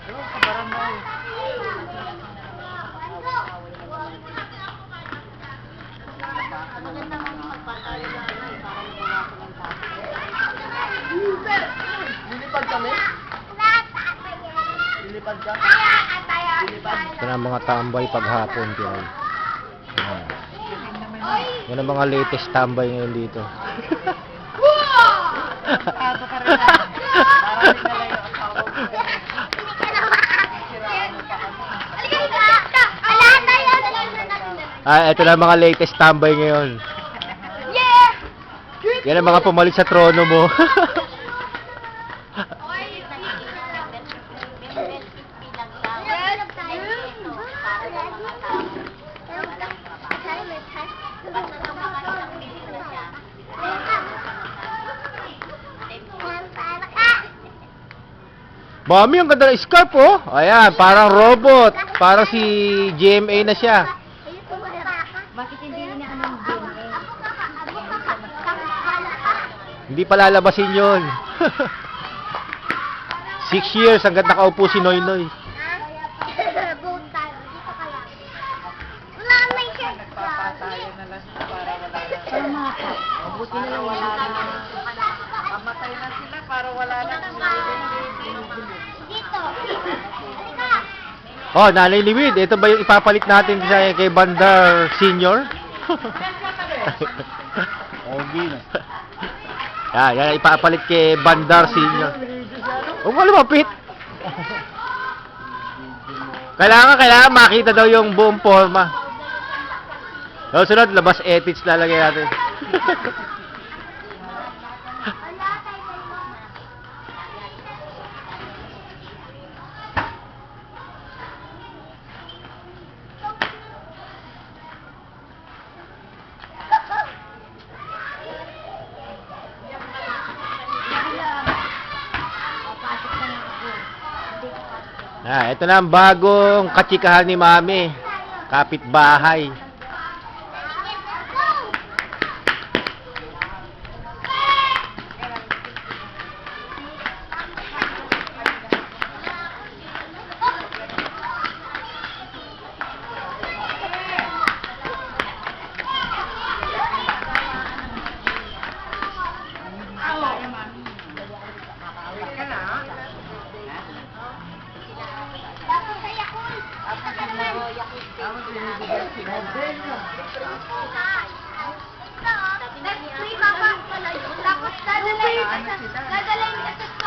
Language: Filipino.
Ewan, sa barangay. Maganda nga magpatalo na para mabawasan ng tao. Lilipad kami? Lilipad ka? Lilipad. Ito na ang mga tambay paghapon. Yan. Yan ang mga latest tambay ngayon dito. Ato ka rin na. Maraming nalayo ang tawag. Ito na ang mga latest tambay ngayon. Yan ang mga pumalit sa trono mo. Mami, ang ganda ng scarf, oh. Ayan, parang robot. Parang si GMA na siya. Bakit hindi niya anong DNA? Hindi pa lalabasin yun. 6 years hanggat nakaupo si Noy Noy. Nagpapatayan na lang para wala na. Tama ka. Mabuti na yung wala na. Kamatay na sila para wala na. Dito. Oh, Nanay Liwid, ito ba yung ipapalit natin kay Bandar Senior? Okay na. Yan, ipapalit kay Bandar Senior. Huwag mo lumapit. Kailangan makita daw yung buong forma. Sunod, labas ethics lalagay natin. Ito na ang bagong katsikahan ni Mami. Kapitbahay. Tapos dadalhin